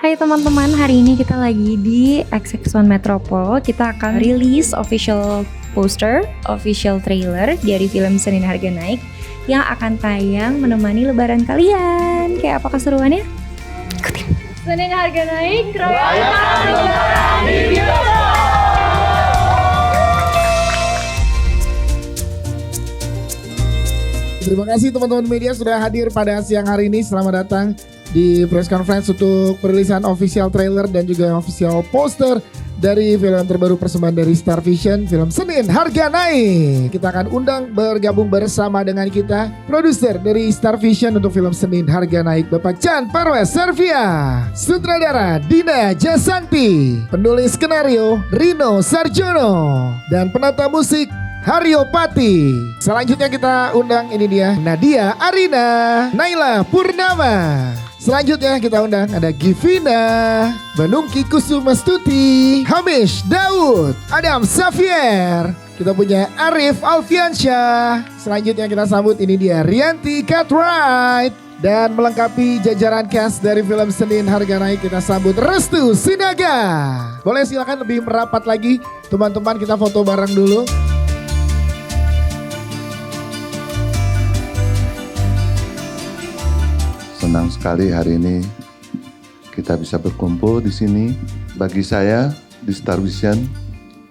Hai teman-teman, hari ini kita lagi di XX1 Metropol. Kita akan rilis official poster, official trailer dari film Senin Harga Naik yang akan tayang menemani lebaran kalian. Kayak apa keseruannya? Ikutin. Senin Harga Naik, rayakan lebaran di bioskop. Terima kasih teman-teman media sudah hadir pada siang hari ini. Selamat datang di press conference untuk perilisan official trailer dan juga official poster dari film terbaru persembahan dari Star Vision, film Senin Harga Naik. Kita akan undang bergabung bersama dengan kita produser dari Star Vision untuk film Senin Harga Naik, Bapak Chan Parwes Servia, sutradara Dina Jasanti, penulis skenario Rino Sarjono, dan penata musik Haryo Pati. Selanjutnya kita undang ini dia Nadia Arina, Naila Purnama. Selanjutnya kita undang ada Givina, Banungki Kusumastuti, Hamish Daud, Adam Xavier. Kita punya Arif Alfiansyah. Selanjutnya kita sambut ini dia Rianti Cartwright. Dan melengkapi jajaran cast dari film Senin Harga Naik, kita sambut Restu Sinaga. Boleh silakan lebih merapat lagi teman-teman, kita foto bareng dulu. Senang sekali hari ini kita bisa berkumpul di sini. Bagi saya di Star Vision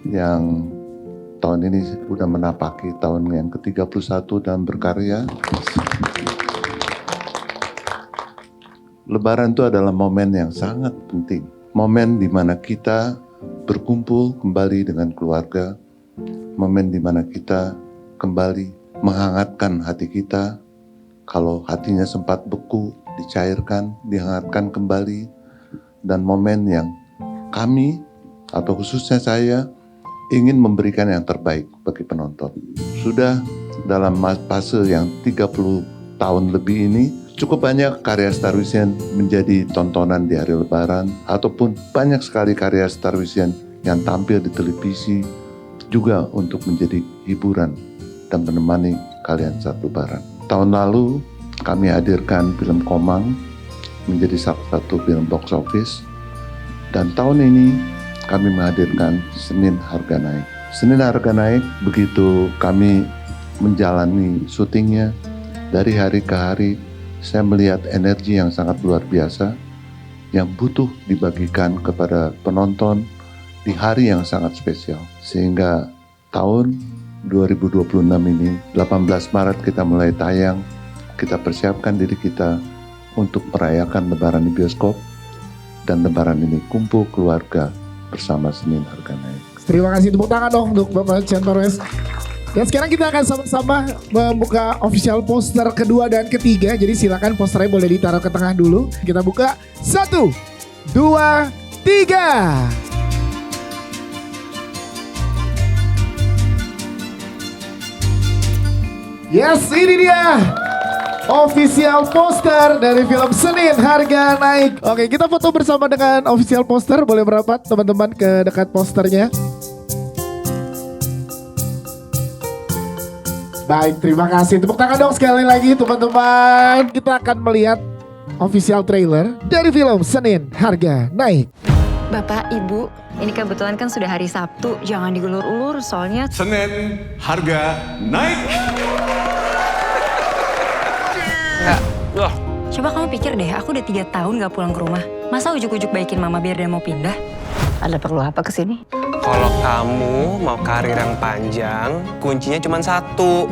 yang tahun ini sudah menapaki tahun yang ke-31 dan berkarya. Lebaran itu adalah momen yang sangat penting. Momen di mana kita berkumpul kembali dengan keluarga. Momen di mana kita kembali menghangatkan hati kita. Kalau hatinya sempat beku, dicairkan, dihangatkan kembali. Dan momen yang kami, atau khususnya saya, ingin memberikan yang terbaik bagi penonton. Sudah dalam fase yang 30 tahun lebih ini, cukup banyak karya Star Vision menjadi tontonan di hari Lebaran, ataupun banyak sekali karya Star Vision yang tampil di televisi, juga untuk menjadi hiburan dan menemani kalian saat Lebaran. Tahun lalu kami hadirkan film Komang menjadi salah satu film box office, dan tahun ini kami menghadirkan Senin Harga Naik. Senin Harga Naik, begitu kami menjalani syutingnya, dari hari ke hari saya melihat energi yang sangat luar biasa yang butuh dibagikan kepada penonton di hari yang sangat spesial. Sehingga tahun 2026 ini, 18 Maret kita mulai tayang. Kita persiapkan diri kita untuk merayakan Lebaran di bioskop, dan Lebaran ini kumpul keluarga bersama Senin Harga Naik. Terima kasih, tepuk tangan dong untuk Bapak Chan Parwes. Dan sekarang kita akan sama-sama membuka official poster kedua dan ketiga. Jadi silakan posternya boleh ditaruh ke tengah dulu. Kita buka 1, 2, 3. Yes, ini dia official poster dari film Senin Harga Naik. Oke, kita foto bersama dengan official poster. Boleh merapat teman-teman ke dekat posternya. Baik, terima kasih. Tepuk tangan dong sekali lagi teman-teman. Kita akan melihat official trailer dari film Senin Harga Naik. Bapak, Ibu, ini kebetulan kan sudah hari Sabtu. Jangan digulur-ulur soalnya Senin Harga Naik. coba kamu pikir deh, aku udah 3 tahun gak pulang ke rumah. Masa ujuk-ujuk baikin mama biar dia mau pindah? Ada perlu apa kesini? Kalau kamu mau karir yang panjang, kuncinya cuma satu,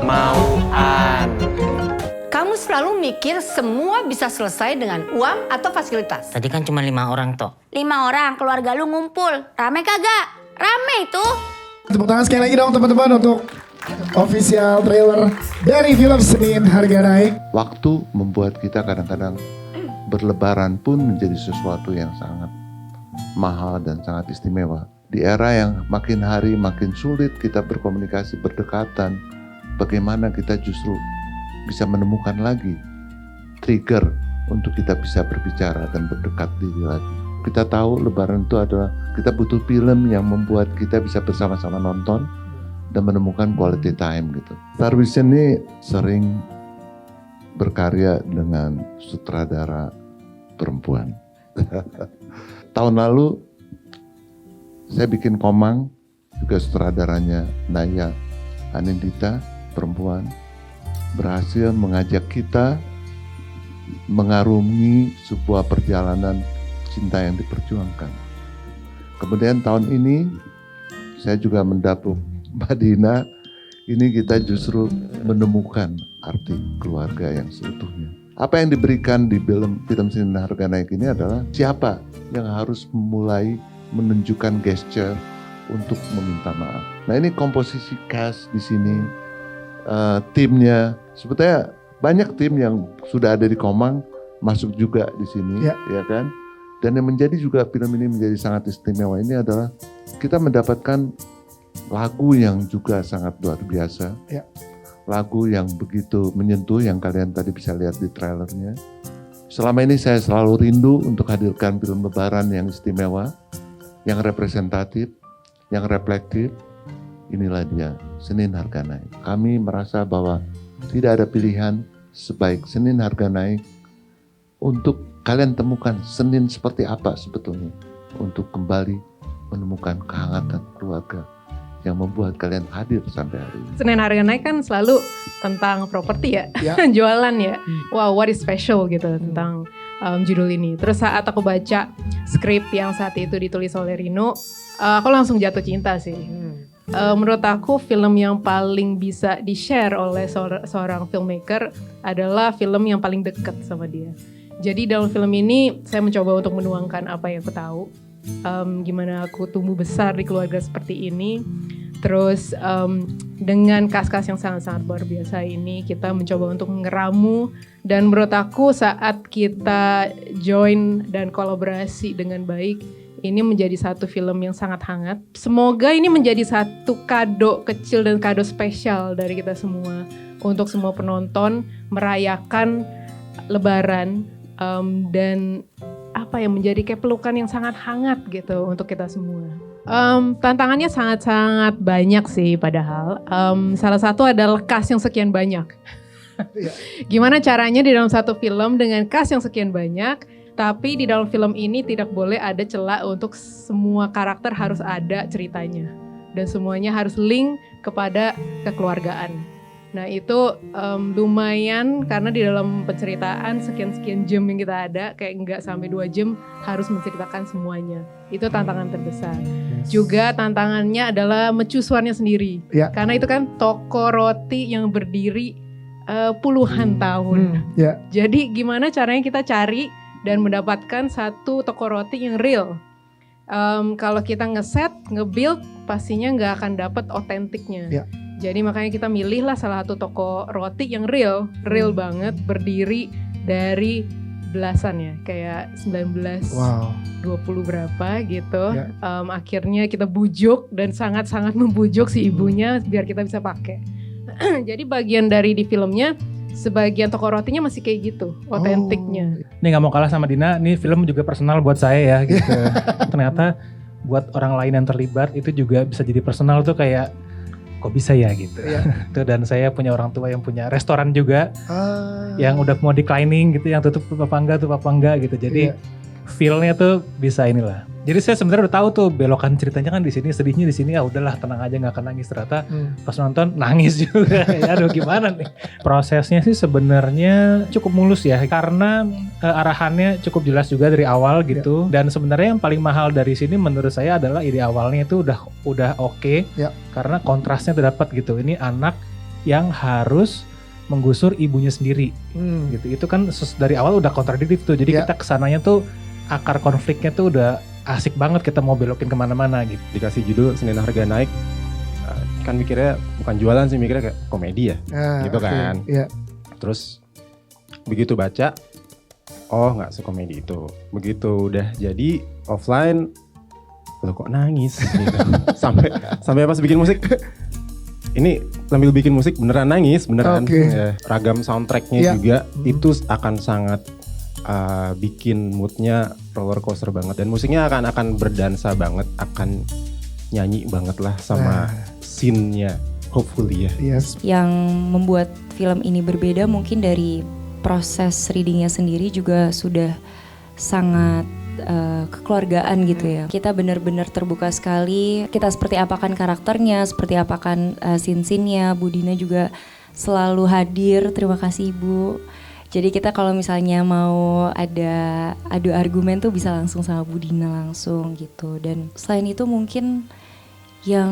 mauan. Kamu selalu mikir semua bisa selesai dengan uang atau fasilitas. Tadi kan cuma 5 orang toh. 5 orang, keluarga lu ngumpul. Rame kagak? Rame itu. Tepuk tangan sekali lagi dong teman-teman untuk official trailer dari film Senin Harga Naik. Waktu membuat kita kadang-kadang berlebaran pun menjadi sesuatu yang sangat mahal dan sangat istimewa. Di era yang makin hari makin sulit kita berkomunikasi, berdekatan, bagaimana kita justru bisa menemukan lagi trigger untuk kita bisa berbicara dan berdekat diri lagi. Kita tahu Lebaran itu adalah kita butuh film yang membuat kita bisa bersama-sama nonton dan menemukan quality time gitu. Star Vision ini sering berkarya dengan sutradara perempuan. Tahun lalu saya bikin Komang, juga sutradaranya Naya Anindita, perempuan, berhasil mengajak kita mengarungi sebuah perjalanan cinta yang diperjuangkan. Kemudian tahun ini saya juga mendapuk Mbak Dina, ini kita justru menemukan arti keluarga yang seutuhnya. Apa yang diberikan di film Seni dan Harga Naik ini adalah siapa yang harus mulai menunjukkan gesture untuk meminta maaf. Nah, ini komposisi cast di sini, timnya, sebetulnya banyak tim yang sudah ada di Komang masuk juga di sini, ya kan? Dan yang menjadi juga film ini menjadi sangat istimewa ini adalah kita mendapatkan lagu yang juga sangat luar biasa. Ya. Lagu yang begitu menyentuh yang kalian tadi bisa lihat di trailernya. Selama ini saya selalu rindu untuk hadirkan film lebaran yang istimewa, yang representatif, yang reflektif. Inilah dia, Senin Harga Naik. Kami merasa bahwa tidak ada pilihan sebaik Senin Harga Naik untuk kalian temukan Senin seperti apa sebetulnya untuk kembali menemukan kehangatan keluarga yang membuat kalian hadir sampai hari ini. Senin Harga Naik kan selalu tentang properti ya, jualan ya. Wow, what is special gitu tentang judul ini. Terus saat aku baca skrip yang saat itu ditulis oleh Rino, aku langsung jatuh cinta sih. Menurut aku film yang paling bisa di-share oleh seorang filmmaker adalah film yang paling dekat sama dia. Jadi dalam film ini saya mencoba untuk menuangkan apa yang aku tahu. Gimana aku tumbuh besar di keluarga seperti ini. Terus dengan kas-kas yang sangat-sangat luar biasa ini kita mencoba untuk ngeramu. Dan menurut aku saat kita join dan kolaborasi dengan baik, ini menjadi satu film yang sangat hangat. Semoga ini menjadi satu kado kecil dan kado spesial dari kita semua. Untuk semua penonton merayakan Lebaran dan apa yang menjadi kayak pelukan yang sangat hangat gitu untuk kita semua. Tantangannya sangat-sangat banyak sih padahal. Salah satu adalah cast yang sekian banyak. Gimana caranya di dalam satu film dengan cast yang sekian banyak, tapi di dalam film ini tidak boleh ada celah untuk semua karakter harus ada ceritanya. Dan semuanya harus link kepada kekeluargaan. Nah itu lumayan karena di dalam penceritaan sekian-sekian jam yang kita ada, kayak nggak sampai 2 jam harus menceritakan semuanya. Itu tantangan terbesar. Juga tantangannya adalah mercusuarnya sendiri. Karena itu kan toko roti yang berdiri puluhan tahun. Jadi gimana caranya kita cari dan mendapatkan satu toko roti yang real. Kalau kita ngeset, nge-build, pastinya nggak akan dapat otentiknya. Jadi makanya kita milih lah salah satu toko roti yang real banget, berdiri dari belasan ya, kayak 1920 berapa gitu. Akhirnya kita bujuk dan sangat-sangat membujuk si ibunya biar kita bisa pakai. Jadi bagian dari di filmnya, sebagian toko rotinya masih kayak gitu, otentiknya. Ini gak mau kalah sama Dina, ini film juga personal buat saya ya gitu. Ternyata buat orang lain yang terlibat itu juga bisa jadi personal tuh kayak kok bisa ya gitu. Tuh, dan saya punya orang tua yang punya restoran juga yang udah mau declining gitu, yang tutup apa enggak gitu. Jadi feel-nya tuh bisa inilah. Jadi saya sebenarnya udah tahu tuh belokan ceritanya kan di sini, sedihnya di sini, udahlah tenang aja nggak akan nangis. Ternyata pas nonton nangis juga. Aduh gimana nih? Prosesnya sih sebenarnya cukup mulus ya, karena arahannya cukup jelas juga dari awal gitu. Dan sebenarnya yang paling mahal dari sini menurut saya adalah ide awalnya itu udah oke. Karena kontrasnya terdapat gitu. Ini anak yang harus menggusur ibunya sendiri gitu. Itu kan dari awal udah kontradiktif tuh. Jadi kita kesananya tuh akar konfliknya tuh udah asik banget, kita mau belokin kemana-mana gitu. Dikasih judul Senin Harga Naik, kan mikirnya bukan jualan sih, mikirnya kayak komedi ya, gitu kan. Terus begitu baca, oh nggak sekomedi itu. Begitu udah jadi offline, lo kok nangis gitu. sampai pas bikin musik, ini sambil bikin musik beneran nangis, beneran. Ragam soundtracknya juga itu akan sangat bikin moodnya roller coaster banget, dan musiknya akan berdansa banget, akan nyanyi banget lah sama scene-nya, hopefully ya. Yang membuat film ini berbeda mungkin dari proses readingnya sendiri juga sudah sangat kekeluargaan gitu ya. Kita benar-benar terbuka sekali. Kita seperti apakan karakternya, seperti apakan scene-nya. Bu Dina juga selalu hadir. Terima kasih Ibu. Jadi kita kalau misalnya mau ada adu argumen tuh bisa langsung sama Bu Dina langsung gitu. Dan selain itu mungkin yang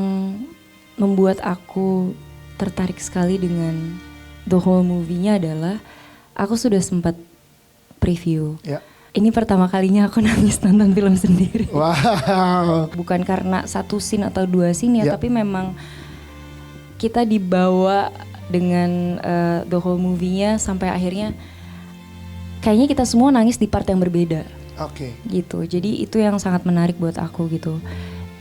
membuat aku tertarik sekali dengan the whole movie-nya adalah aku sudah sempat preview. Ya. Ini pertama kalinya aku nangis nonton film sendiri. Wow. Bukan karena satu scene atau dua scene ya, tapi memang kita dibawa dengan the whole movie-nya sampai akhirnya kayaknya kita semua nangis di part yang berbeda. Oke. Gitu. Jadi itu yang sangat menarik buat aku gitu.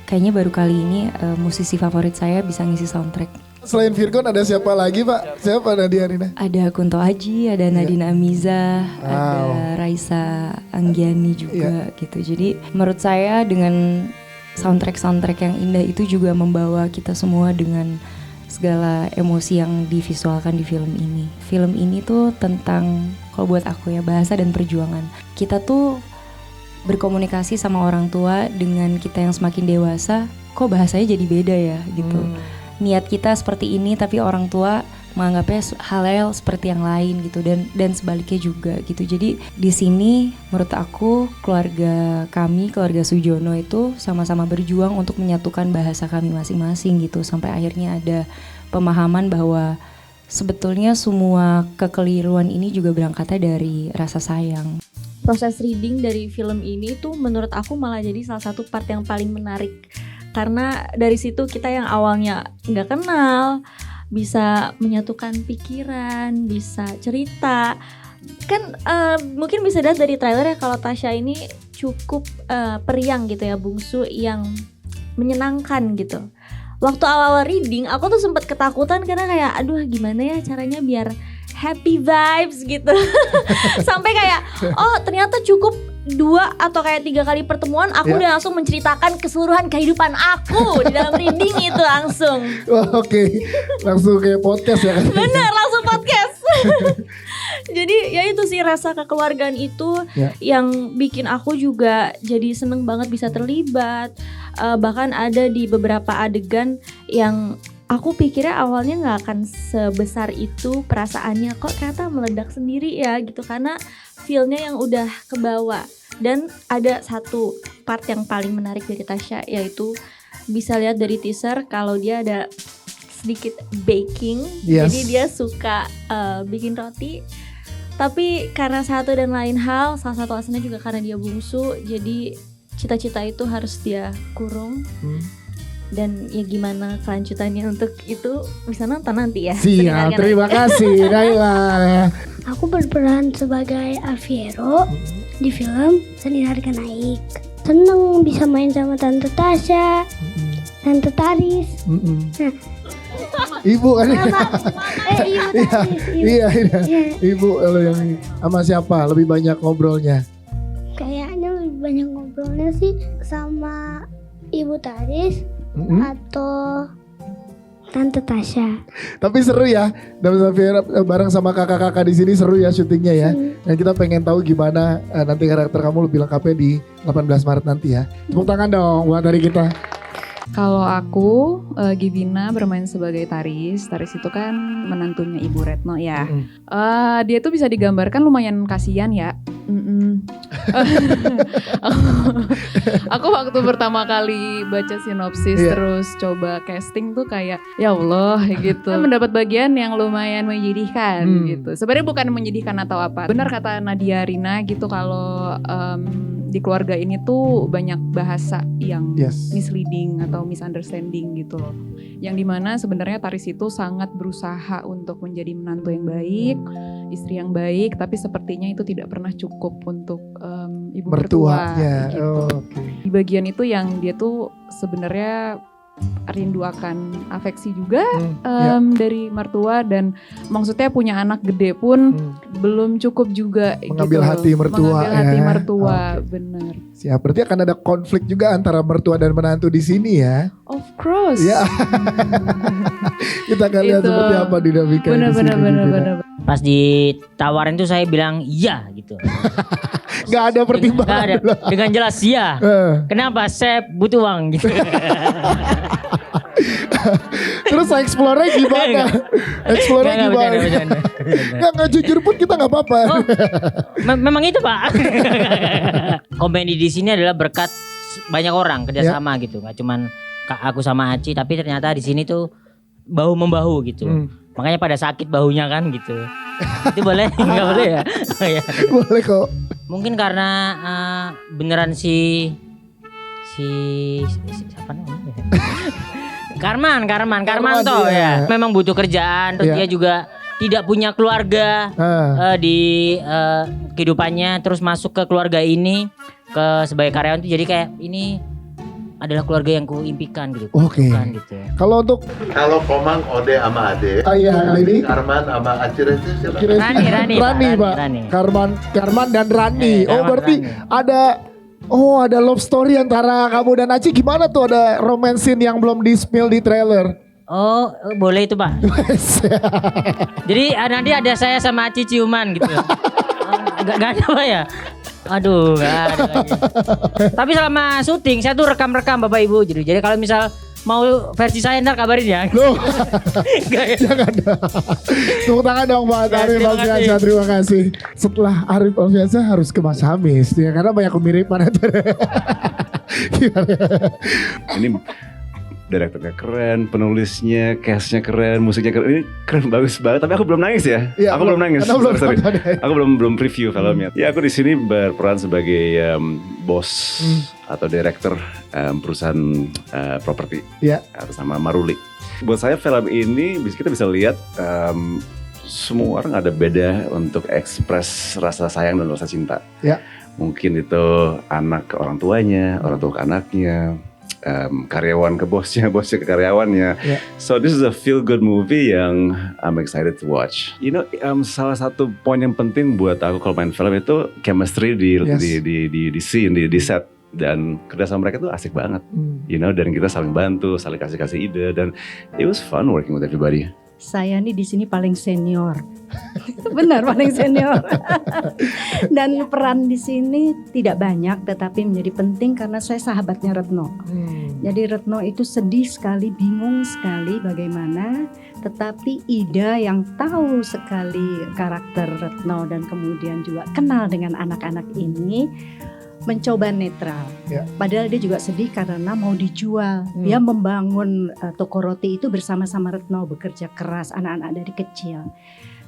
Kayaknya baru kali ini musisi favorit saya bisa ngisi soundtrack. Selain Virgon ada siapa lagi Pak? Siapa Nadia Rina? Ada Kunto Aji, ada Nadine Amiza, ada Raisa Anggiani juga gitu. Jadi menurut saya dengan soundtrack yang indah itu juga membawa kita semua dengan segala emosi yang divisualkan di film ini. Film ini tuh tentang, kalau buat aku ya, bahasa dan perjuangan. Kita tuh berkomunikasi sama orang tua dengan kita yang semakin dewasa, kok bahasanya jadi beda ya gitu. Niat kita seperti ini tapi orang tua menganggapnya hal-hal seperti yang lain gitu, dan sebaliknya juga gitu. Jadi di sini menurut aku keluarga kami, keluarga Sujono itu sama-sama berjuang untuk menyatukan bahasa kami masing-masing gitu, sampai akhirnya ada pemahaman bahwa sebetulnya semua kekeliruan ini juga berangkatnya dari rasa sayang. Proses reading dari film ini tuh menurut aku malah jadi salah satu part yang paling menarik. Karena dari situ kita yang awalnya nggak kenal bisa menyatukan pikiran, bisa cerita. Kan mungkin bisa dilihat dari trailer ya kalau Tasya ini cukup periang gitu ya, bungsu yang menyenangkan gitu. Waktu awal reading aku tuh sempat ketakutan karena kayak aduh gimana ya caranya biar happy vibes gitu. Sampai kayak oh ternyata cukup 2 atau kayak 3 kali pertemuan aku udah langsung menceritakan keseluruhan kehidupan aku di dalam reading itu langsung. Oke. Langsung kayak podcast ya kan? Bener, langsung podcast. Jadi ya itu sih rasa kekeluargaan itu yang bikin aku juga jadi seneng banget bisa terlibat. Bahkan ada di beberapa adegan yang aku pikirnya awalnya gak akan sebesar itu perasaannya, kok ternyata meledak sendiri ya gitu, karena feel-nya yang udah kebawa. Dan ada satu part yang paling menarik dari Tasya, yaitu bisa lihat dari teaser kalau dia ada sedikit baking. Jadi dia suka bikin roti. Tapi karena satu dan lain hal, salah satu alasannya juga karena dia bungsu, jadi cita-cita itu harus dia kurung. Dan ya gimana kelanjutannya untuk itu bisa nonton nanti ya. Siap, terima kasih Naila. Aku berperan sebagai Alfiero di film Seni Harga Naik. Seneng bisa main sama Tante Tasya, Tante Taris. Ibu kan? Ibu Taris. Iya. Ibu kalau yang sama siapa lebih banyak ngobrolnya? Kayaknya lebih banyak ngobrolnya sih sama Ibu Taris atau Tante Tasya. Tapi seru ya, dan bareng sama kakak-kakak di sini seru ya syutingnya ya. Dan kita pengen tahu gimana nanti karakter kamu lebih lengkapnya di 18 Maret nanti ya. Tepuk tangan dong buat dari kita. Kalau aku, Givina bermain sebagai Taris. Taris itu kan menantunya Ibu Retno ya. Dia tuh bisa digambarkan lumayan kasihan ya. Aku waktu pertama kali baca sinopsis terus coba casting tuh kayak ya Allah gitu. Mendapat bagian yang lumayan menyedihkan gitu. Sebenarnya bukan menyedihkan atau apa. Benar kata Nadia Rina gitu kalau di keluarga ini tuh banyak bahasa yang misleading atau misunderstanding gitu loh. Yang dimana sebenarnya Taris itu sangat berusaha untuk menjadi menantu yang baik, istri yang baik, tapi sepertinya itu tidak pernah cukup untuk ibu mertua gitu. Di bagian itu yang dia tuh sebenarnya rindu akan afeksi juga dari mertua, dan maksudnya punya anak gede pun belum cukup juga mengambil gitu. hati mertua. Mengambil hati mertua, benar. Siap, berarti akan ada konflik juga antara mertua dan menantu di sini ya. Of course. Ya. Kita akan lihat seperti apa dinamika di sini. Benar. Pas ditawarin tuh saya bilang iya gitu. Gak ada pertimbangan. Gak ada. Dengan jelas iya. Kenapa? Saya butuh uang gitu. Terus explore-nya gimana? Explore-nya gimana? Gak jujur pun kita gak apa-apa. Oh, memang itu Pak. Komedi di sini adalah berkat banyak orang kerjasama gitu. Gak cuman aku sama Aci, tapi ternyata di sini tuh bahu membahu gitu. Makanya pada sakit bahunya kan gitu. Itu boleh? Gak boleh ya? Oh, ya. Boleh kok. Mungkin karena beneran si siapa namanya? Karmanto ya. Memang butuh kerjaan, terus dia juga tidak punya keluarga di kehidupannya, terus masuk ke keluarga ini sebagai karyawan tuh jadi kayak ini adalah keluarga yang kuimpikan gitu. Oke. Gitu. Kalau Komang, Ode sama Ade. ini Karman sama Acire itu siapa? Rani, Pak. Karman dan Rani. Berarti ada love story antara kamu dan Aci. Gimana tuh, ada romance scene yang belum di-spill di trailer? Oh, boleh itu Pak. Jadi nanti ada saya sama Aci ciuman gitu. Gak ada Pak ya? Aduh, gak ada lagi. Tapi selama syuting saya tuh rekam-rekam Bapak Ibu. Jadi kalau misal mau versi saya ntar kabarin ya. Loh. Jangan. Tepuk tangan dong Pak Arif Alfiansyah. Terima kasih. Setelah Arif Alfiansyah harus ke Mas Hamis ya, karena banyak kemiripan. Ini direkturnya keren, penulisnya, castnya keren, musiknya keren. Ini keren, bagus banget. Tapi aku belum nangis ya. Aku belum nangis. Sorry. Aku belum preview filmnya. Ya aku di sini berperan sebagai bos atau direktur perusahaan properti. Sama Maruli. Buat saya film ini kita bisa lihat semua orang ada beda untuk ekspres rasa sayang dan rasa cinta. Mungkin itu anak ke orang tuanya, orang tua ke anaknya. Karyawan ke bosnya, bosnya ke karyawannya. So this is a feel good movie yang I'm excited to watch. You know, salah satu poin yang penting buat aku kalau main film itu chemistry di scene, di set, dan kerjasama mereka tuh asik banget. You know, dan kita saling bantu, saling kasih ide, dan it was fun working with everybody. Saya nih di sini paling senior. Benar, paling senior. Dan peran di sini tidak banyak tetapi menjadi penting karena saya sahabatnya Retno. Jadi Retno itu sedih sekali, bingung sekali bagaimana, tetapi Ida yang tahu sekali karakter Retno dan kemudian juga kenal dengan anak-anak ini mencoba netral. Padahal dia juga sedih karena mau dijual. Dia membangun toko roti itu bersama-sama Retno, bekerja keras anak-anak dari kecil.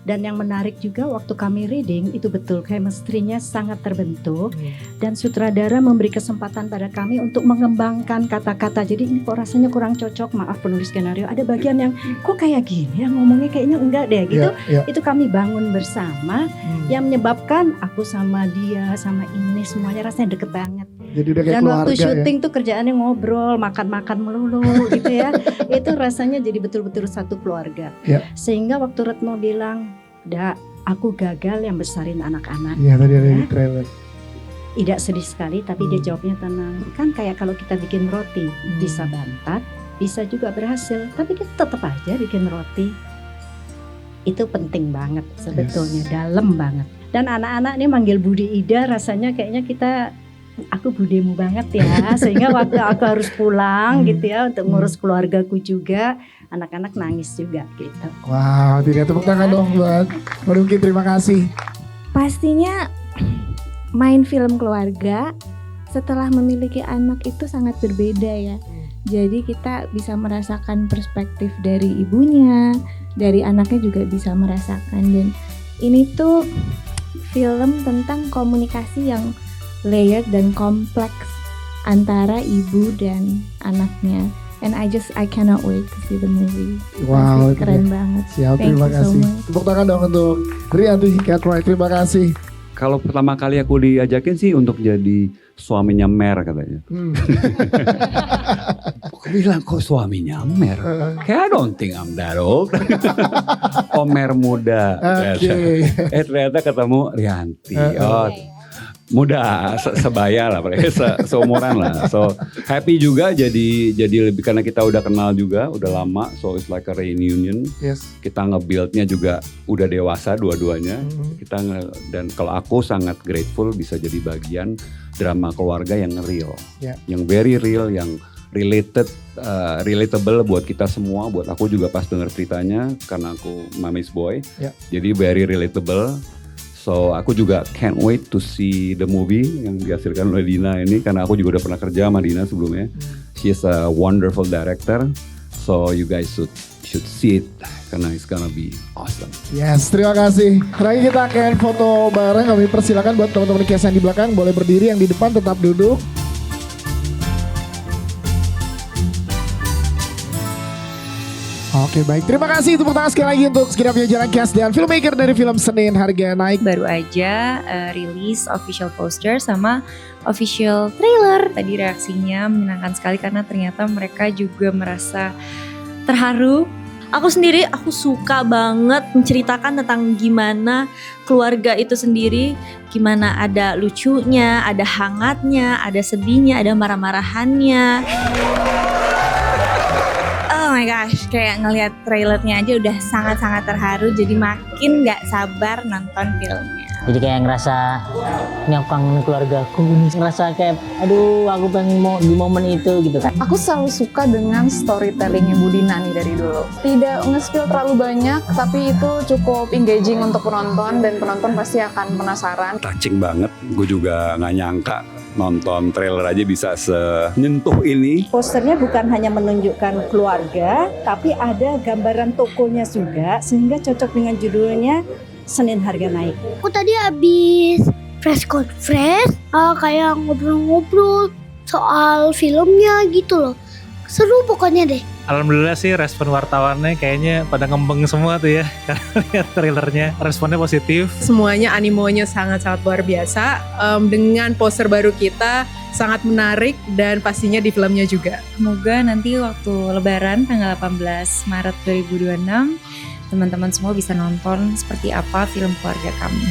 Dan yang menarik juga waktu kami reading itu betul chemistry-nya sangat terbentuk dan sutradara memberi kesempatan pada kami untuk mengembangkan kata-kata. Jadi ini kok rasanya kurang cocok, maaf penulis skenario, ada bagian yang kok kayak gini ya ngomongnya kayaknya enggak deh gitu. Itu kami bangun bersama yang menyebabkan aku sama dia sama ini semuanya rasanya deket banget. Jadi dan waktu syuting tuh kerjaannya ngobrol, makan-makan melulu gitu ya. Itu rasanya jadi betul-betul satu keluarga. Sehingga waktu Retno bilang, "Dak, aku gagal yang besarin anak-anak." Iya, tadi ada di trailer. Ida sedih sekali, tapi dia jawabnya tenang. Kan kayak kalau kita bikin roti, bisa bantat, bisa juga berhasil, tapi kita tetap aja bikin roti. Itu penting banget sebetulnya, dalam banget. Dan anak-anak nih manggil Budi Ida, rasanya kayaknya aku budemu banget ya. Sehingga waktu aku harus pulang gitu ya untuk ngurus keluargaku juga, anak-anak nangis juga gitu. Wow, tidak, tepuk tangan dong buat Marungki, terima kasih. Pastinya main film keluarga setelah memiliki anak itu sangat berbeda ya. Jadi kita bisa merasakan perspektif dari ibunya, dari anaknya juga bisa merasakan. Dan ini tuh film tentang komunikasi yang layered dan kompleks antara ibu dan anaknya. And I cannot wait to see the movie. Wow, keren banget. Siap, terima kasih. Tepuk tangan dong untuk Rianti Catwright, terima kasih. Kalau pertama kali aku diajakin sih untuk jadi suaminya Mer katanya. Aku bilang kok suaminya Mer? Kayak I don't think I'm that old. Mer muda. Ternyata ketemu Rianti. Muda, sebaya lah, seumuran lah. So happy juga jadi lebih karena kita udah kenal juga, udah lama. So it's like a reunion. Yes. Kita nge-build-nya juga udah dewasa dua-duanya. Dan kalau aku sangat grateful bisa jadi bagian drama keluarga yang real, yang very real, yang relatable buat kita semua. Buat aku juga pas denger ceritanya karena aku mama's boy, jadi very relatable. So aku juga can't wait to see the movie yang dihasilkan oleh Dina ini karena aku juga udah pernah kerja sama Dina sebelumnya. She is a wonderful director. So you guys should see it karena it's gonna be awesome. Yes, terima kasih. Terakhir kita akan foto bareng. Kami persilakan buat teman-teman KIAS yang di belakang boleh berdiri, yang di depan tetap duduk. Oke, baik, terima kasih tepuk tangan sekali lagi untuk segenapnya jalan cast dan filmmaker dari film Senin Harga Naik. Baru aja rilis official poster sama official trailer. Tadi reaksinya menyenangkan sekali karena ternyata mereka juga merasa terharu. Aku sendiri, aku suka banget menceritakan tentang gimana keluarga itu sendiri, gimana ada lucunya, ada hangatnya, ada sedihnya, ada marah-marahannya. Oh my gosh, kayak ngelihat trailernya aja udah sangat-sangat terharu, jadi makin gak sabar nonton filmnya. Jadi kayak ngerasa, ini aku kangen keluargaku, ngerasa kayak aduh aku pengen mau di momen itu gitu kan. Aku selalu suka dengan storytellingnya Bu Dina nih dari dulu. Tidak nge-spill terlalu banyak, tapi itu cukup engaging untuk penonton dan penonton pasti akan penasaran. Touching banget, gue juga gak nyangka nonton trailer aja bisa senyentuh ini. Posternya bukan hanya menunjukkan keluarga, tapi ada gambaran tokonya juga, sehingga cocok dengan judulnya Senin Harga Naik. Aku tadi habis press conference, kayak ngobrol-ngobrol soal filmnya gitu loh. Seru pokoknya deh. Alhamdulillah sih respon wartawannya kayaknya pada ngembeng semua tuh ya. Karena lihat trailernya responnya positif. Semuanya animonya sangat-sangat luar biasa. Dengan poster baru kita sangat menarik dan pastinya di filmnya juga. Semoga nanti waktu Lebaran tanggal 18 Maret 2026 teman-teman semua bisa nonton seperti apa film keluarga kami.